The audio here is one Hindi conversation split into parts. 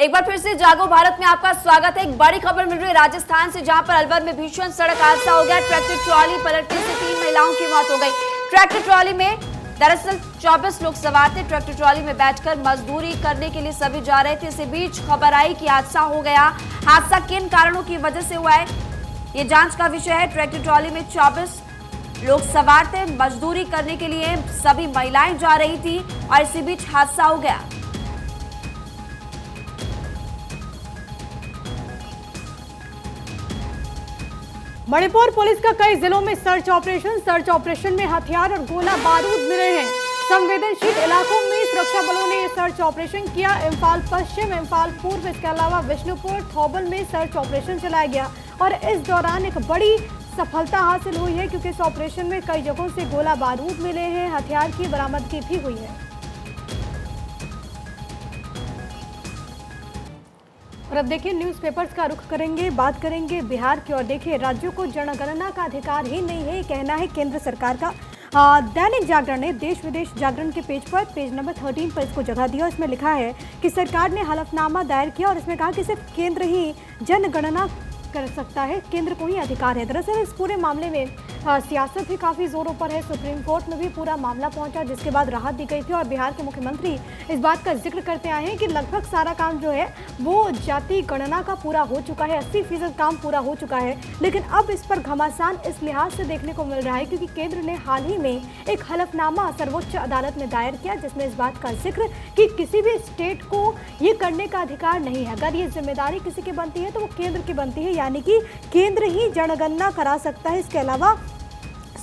एक बार फिर से जागो भारत में आपका स्वागत है। एक बड़ी खबर मिल रही है राजस्थान से, जहां पर अलवर में भीषण सड़क हादसा हो गया। ट्रैक्टर ट्रॉली पलटने से 3 महिलाओं की मौत हो गई। ट्रैक्टर ट्रॉली में दरअसल 24 लोग सवार थे। ट्रैक्टर ट्रॉली में बैठकर मजदूरी करने के लिए सभी जा रहे थे। इसी बीच खबर आई कि हादसा हो गया। हादसा किन कारणों की वजह से हुआ है, ये जांच का विषय है। ट्रैक्टर ट्रॉली में 24 लोग सवार थे। मजदूरी करने के लिए सभी महिलाएं जा रही थी और इसी बीच हादसा हो गया। मणिपुर पुलिस का कई जिलों में सर्च ऑपरेशन में हथियार और गोला बारूद मिले हैं। संवेदनशील इलाकों में सुरक्षा बलों ने सर्च ऑपरेशन किया। इम्फाल पश्चिम, इम्फाल पूर्व, इसके अलावा बिष्णुपुर, थौबल में सर्च ऑपरेशन चलाया गया और इस दौरान एक बड़ी सफलता हासिल हुई है, क्योंकि इस ऑपरेशन में कई जगहों से गोला बारूद मिले हैं। हथियार की बरामदगी भी हुई है। और अब देखिए न्यूज़पेपर्स का रुख करेंगे, बात करेंगे बिहार की। और देखिए, राज्यों को जनगणना का अधिकार ही नहीं है, कहना है केंद्र सरकार का। दैनिक जागरण ने देश विदेश जागरण के पेज नंबर 13 पर इसको जगह दिया। इसमें लिखा है कि सरकार ने हलफनामा दायर किया और इसमें कहा कि सिर्फ केंद्र ही जनगणना कर सकता है, केंद्र को ही अधिकार है। दरअसल इस पूरे मामले में सियासत भी काफ़ी जोरों पर है। सुप्रीम कोर्ट में भी पूरा मामला पहुंचा, जिसके बाद राहत दी गई थी। और बिहार के मुख्यमंत्री इस बात का जिक्र करते आए हैं कि लगभग सारा काम जो है वो जाति गणना का पूरा हो चुका है, 80% काम पूरा हो चुका है। लेकिन अब इस पर घमासान इस लिहाज से देखने को मिल रहा है क्योंकि केंद्र ने हाल ही में एक हलफनामा सर्वोच्च अदालत में दायर किया, जिसमें इस बात का जिक्र कि किसी भी स्टेट को ये करने का अधिकार नहीं है। अगर ये जिम्मेदारी किसी की बनती है तो वो केंद्र की बनती है, यानी कि केंद्र ही जनगणना करा सकता है। इसके अलावा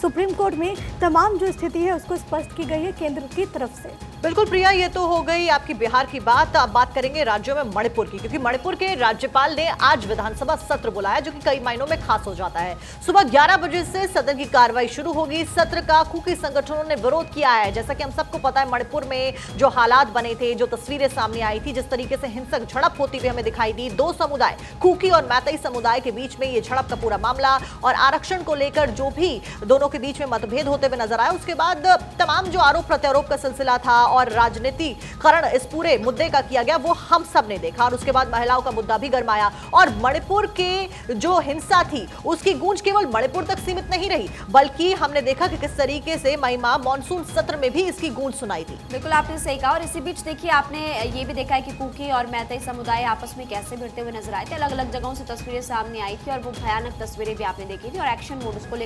सुप्रीम कोर्ट में तमाम जो स्थिति है उसको स्पष्ट की गई है केंद्र की तरफ से। बिल्कुल प्रिया, ये तो हो गई आपकी बिहार की बात। अब बात करेंगे राज्यों में मणिपुर की, क्योंकि मणिपुर के राज्यपाल ने आज विधानसभा सत्र बुलाया, जो कि कई महीनों में खास हो जाता है। सुबह 11 बजे से सदन की कार्रवाई शुरू होगी। सत्र का कुकी संगठनों ने विरोध किया है। जैसा कि हम सबको पता है, मणिपुर में जो हालात बने थे, जो तस्वीरें सामने आई थी, जिस तरीके से हिंसक झड़प होती हुई हमें दिखाई दी, दो समुदाय, कुकी और मैतेई समुदाय के बीच में ये झड़प का पूरा मामला और आरक्षण को लेकर जो भी दोनों के बीच में मतभेद होते हुए नजर आया। उसके बाद तमाम जो आरोप प्रत्यारोप का सिलसिला था और राजनीति कारण इस पूरे मुद्दे का किया गया, वो हम सब ने देखा। और उसके बाद महिलाओं का मुद्दा भी गरमाया और मणिपुर के जो हिंसा थी उसकी गूंज केवल मणिपुर तक सीमित नहीं रही, बल्कि हमने देखा कि किस तरीके से महिमा मॉनसून सत्र में भी इसकी गूंज सुनाई थी। बिल्कुल आपने सही कहा। और इसी बीच देखिए, आपने ये भी देखा है कि कुकी और मैतेई समुदाय आपस में कैसे भिड़ते हुए नजर आए थे। अलग अलग जगहों से तस्वीरें सामने आई थी और वो भयानक तस्वीरें भी आपने देखी थी। और एक्शन मोड उसको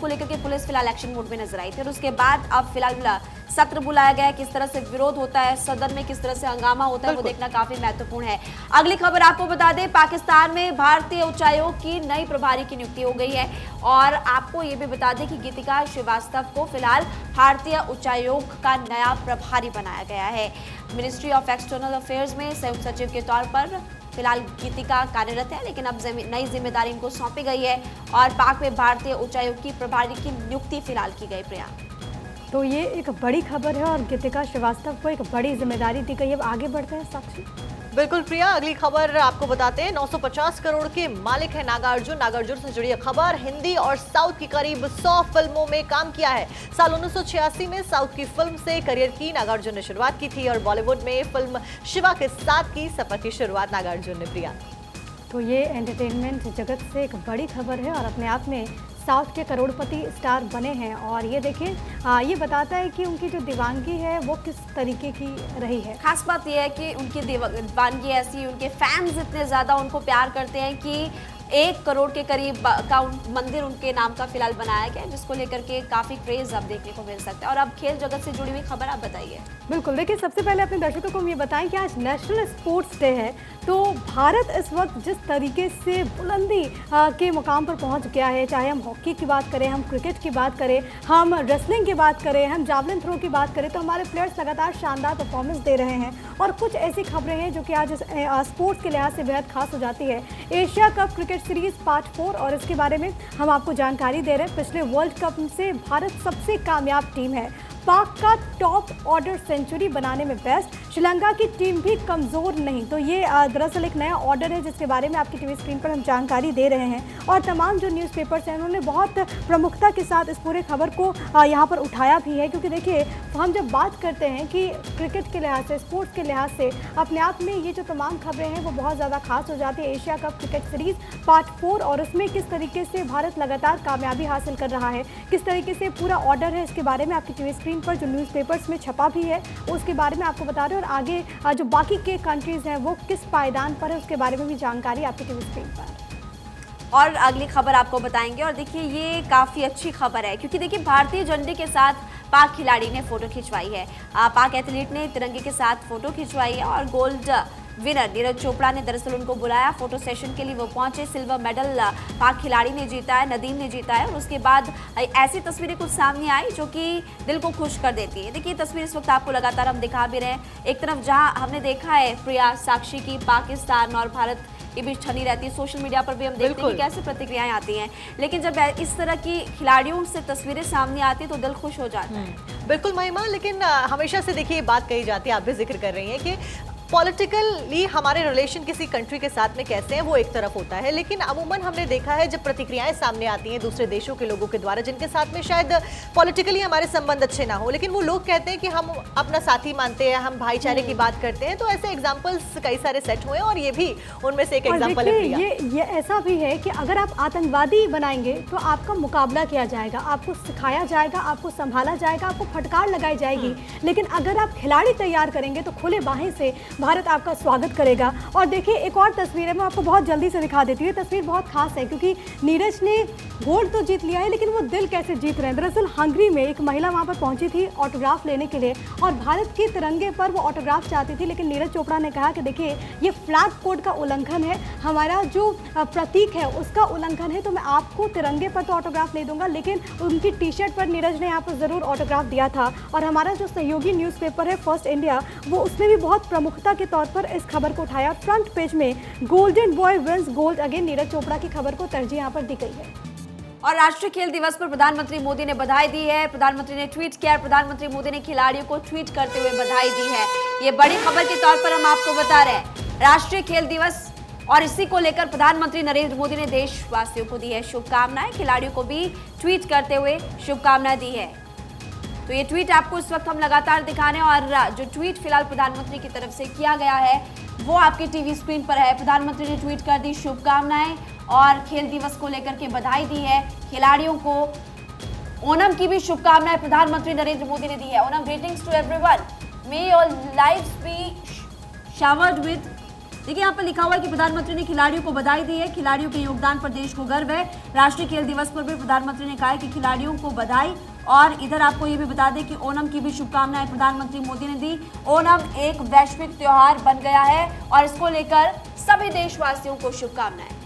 लेकर के पुलिस फिलहाल एक्शन मोड में नजर आई थी। और उसके बाद अब फिलहाल सत्र बुलाया गया है। किस तरह से विरोध होता है सदन में, किस तरह से हंगामा होता है, वो देखना काफी महत्वपूर्ण है। अगली खबर आपको बता दें, पाकिस्तान में भारतीय उच्चायोग की नई प्रभारी की नियुक्ति हो गई है। और आपको ये भी बता दें कि गीतिका श्रीवास्तव को फिलहाल भारतीय उच्चायोग का नया प्रभारी बनाया गया है। मिनिस्ट्री ऑफ एक्सटर्नल अफेयर्स में संयुक्त सचिव के तौर पर फिलहाल गीतिका कार्यरत है, लेकिन अब नई जिम्मेदारी इनको सौंपी गई है और पाक में भारतीय उच्चायोग की प्रभारी की नियुक्ति फिलहाल की गई। प्रिया, तो ये एक बड़ी खबर है और गीतिका श्रीवास्तव को एक बड़ी जिम्मेदारी दी गई है। अब आगे बढ़ते हैं साक्षी। बिल्कुल प्रिया, अगली खबर आपको बताते हैं। 950 करोड़ के मालिक है नागार्जुन। नागार्जुन से जुड़ी खबर, हिंदी और साउथ की करीब 100 फिल्मों में काम किया है। साल 1986 में साउथ की फिल्म से करियर की नागार्जुन ने शुरुआत की थी और बॉलीवुड में फिल्म शिवा के साथ की सफर की शुरुआत नागार्जुन ने। प्रिया, तो ये एंटरटेनमेंट जगत से एक बड़ी खबर है और अपने आप में साउथ के करोड़पति स्टार बने हैं। और ये देखिए, ये बताता है कि उनकी जो दीवानगी है वो किस तरीके की रही है। खास बात यह है कि उनकी दीवानगी ऐसी, उनके फैंस इतने ज़्यादा उनको प्यार करते हैं कि 1 करोड़ के करीब का मंदिर उनके नाम का फिलहाल बनाया गया है, जिसको लेकर के काफ़ी क्रेज अब देखने को मिल सकता है। और अब खेल जगत से जुड़ी हुई खबर आप बताइए। बिल्कुल, देखिए सबसे पहले अपने दर्शकों को हम ये बताएं कि आज नेशनल स्पोर्ट्स डे है। तो भारत इस वक्त जिस तरीके से बुलंदी के मुकाम पर पहुंच गया है, चाहे हम हॉकी की बात करें, हम क्रिकेट की बात करें, हम रेसलिंग की बात करें, हम जावलिन थ्रो की बात करें, तो हमारे प्लेयर्स लगातार शानदार परफॉर्मेंस दे रहे हैं। और कुछ ऐसी खबरें हैं जो कि आज स्पोर्ट्स के लिहाज से बेहद खास हो जाती है। Asia cup cricket series part 4, और इसके बारे में हम आपको जानकारी दे रहे हैं। पिछले वर्ल्ड कप से भारत सबसे कामयाब टीम है। पाक का टॉप ऑर्डर सेंचुरी बनाने में बेस्ट। श्रीलंका की टीम भी कमज़ोर नहीं। तो ये दरअसल एक नया ऑर्डर है जिसके बारे में आपकी टीवी स्क्रीन पर हम जानकारी दे रहे हैं और तमाम जो न्यूज़पेपर्स हैं उन्होंने बहुत प्रमुखता के साथ इस पूरे खबर को यहाँ पर उठाया भी है, क्योंकि देखिए हम जब बात करते हैं कि क्रिकेट के लिहाज से, स्पोर्ट्स के लिहाज से अपने आप में ये जो तमाम खबरें हैं वो बहुत ज़्यादा खास हो जाती है। Asia cup cricket series part 4 और उसमें किस तरीके से भारत लगातार कामयाबी हासिल कर रहा है, किस तरीके से पूरा ऑर्डर है, इसके बारे में आपकी टीवी स्क्रीन पर जो न्यूज़पेपर्स में छपा भी है उसके बारे में आपको बता रहे हैं और आगे जो बाकी के कंट्रीज़ हैं वो किस पायदान पर है उसके बारे में भी जानकारी आपकी टीवी स्क्रीन पर। और अगली खबर आपको बताएंगे। और देखिए ये काफ़ी अच्छी खबर है, क्योंकि देखिए भारतीय झंडे के साथ पाक खिलाड़ी ने फोटो खिंचवाई है। पाक एथलीट ने तिरंगे के साथ फोटो खिंचवाई है और गोल्ड विनर नीरज चोपड़ा ने दरअसल उनको बुलाया फोटो सेशन के लिए। वो पहुंचे, सिल्वर मेडल पाक खिलाड़ी ने जीता है, नदीम ने जीता है। और उसके बाद ऐसी तस्वीरें कुछ सामने आई जो कि दिल को खुश कर देती है। देखिए तस्वीर इस वक्त आपको लगातार हम दिखा भी रहे हैं। एक तरफ जहां हमने देखा है प्रिया, साक्षी की पाकिस्तान और भारत के बीच छनी रहती है, सोशल मीडिया पर भी हम देखते हैं कि कैसे प्रतिक्रियाएं आती हैं, लेकिन जब इस तरह की खिलाड़ियों से तस्वीरें सामने आती है तो दिल खुश हो जाता है। बिल्कुल महिमा, लेकिन हमेशा से देखिए बात कही जाती है, आप भी जिक्र कर रही हैं कि पॉलिटिकली हमारे रिलेशन किसी कंट्री के साथ में कैसे हैं वो एक तरफ होता है, लेकिन अमूमन हमने देखा है जब प्रतिक्रियाएं सामने आती हैं दूसरे देशों के लोगों के द्वारा जिनके साथ में शायद पॉलिटिकली हमारे संबंध अच्छे ना हो, लेकिन वो लोग कहते हैं कि हम अपना साथी मानते हैं, हम भाईचारे की बात करते हैं। तो ऐसे एग्जाम्पल्स कई सारे सेट हुए और ये भी उनमें से एक एग्जाम्पल है प्रिया। ये ऐसा भी है कि अगर आप आतंकवादी बनाएंगे तो आपका मुकाबला किया जाएगा, आपको सिखाया जाएगा, आपको संभाला जाएगा, आपको फटकार लगाई जाएगी। लेकिन अगर आप खिलाड़ी तैयार करेंगे तो खुले बाहें से भारत आपका स्वागत करेगा। और देखिए एक और तस्वीर है, मैं आपको बहुत जल्दी से दिखा देती हूँ। ये तस्वीर बहुत खास है क्योंकि नीरज ने गोल्ड तो जीत लिया है लेकिन वो दिल कैसे जीत रहे हैं। दरअसल हंगरी में एक महिला वहाँ पर पहुँची थी ऑटोग्राफ लेने के लिए और भारत के तिरंगे पर वो ऑटोग्राफ चाहती थी, लेकिन नीरज चोपड़ा ने कहा कि देखिए ये फ्लैग कोड का उल्लंघन है, हमारा जो प्रतीक है उसका उल्लंघन है, तो मैं आपको तिरंगे पर तो ऑटोग्राफ नहीं दूंगा। लेकिन उनकी टी शर्ट पर नीरज ने यहाँ पर ज़रूर ऑटोग्राफ दिया था। और हमारा जो सहयोगी न्यूज़पेपर है फर्स्ट इंडिया, वो उसने भी बहुत प्रमुखता के तौर पर इस खबर को उठाया। फ्रंट पेज में golden boy wins gold again, Neeraj Chopra की खबर को तरजीह यहाँ पर दी गई है। और राष्ट्रीय खेल दिवस पर प्रधानमंत्री मोदी ने बधाई दी है। प्रधानमंत्री ने ट्वीट किया, प्रधानमंत्री मोदी ने खिलाड़ियों को ट्वीट करते हुए बधाई दी है। ये बड़ी खबर के तौर पर हम आपको बता रहे हैं, राष्ट्रीय खेल दिवस और इसी को लेकर प्रधानमंत्री नरेंद्र मोदी ने देशवासियों को दी है शुभकामनाएं। खिलाड़ियों को भी ट्वीट करते हुए शुभकामनाएं दी है। तो ये ट्वीट आपको इस वक्त हम लगातार दिखा रहे हैं और जो ट्वीट फिलहाल प्रधानमंत्री की तरफ से किया गया है वो आपकी टीवी स्क्रीन पर है। प्रधानमंत्री ने ट्वीट कर दी शुभकामनाएं और खेल दिवस को लेकर के बधाई दी है। खिलाड़ियों को ओणम की भी शुभकामनाएं प्रधानमंत्री नरेंद्र मोदी ने दी है। Onam greetings to everyone, may your lives be showered with. देखिए यहाँ पर लिखा हुआ है कि प्रधानमंत्री ने खिलाड़ियों को बधाई दी है। खिलाड़ियों के योगदान पर देश को गर्व है। राष्ट्रीय खेल दिवस पर भी प्रधानमंत्री ने कहा है कि खिलाड़ियों को बधाई। और इधर आपको ये भी बता दें कि ओणम की भी शुभकामनाएं प्रधानमंत्री मोदी ने दी। ओणम एक वैश्विक त्योहार बन गया है और इसको लेकर सभी देशवासियों को शुभकामनाएं।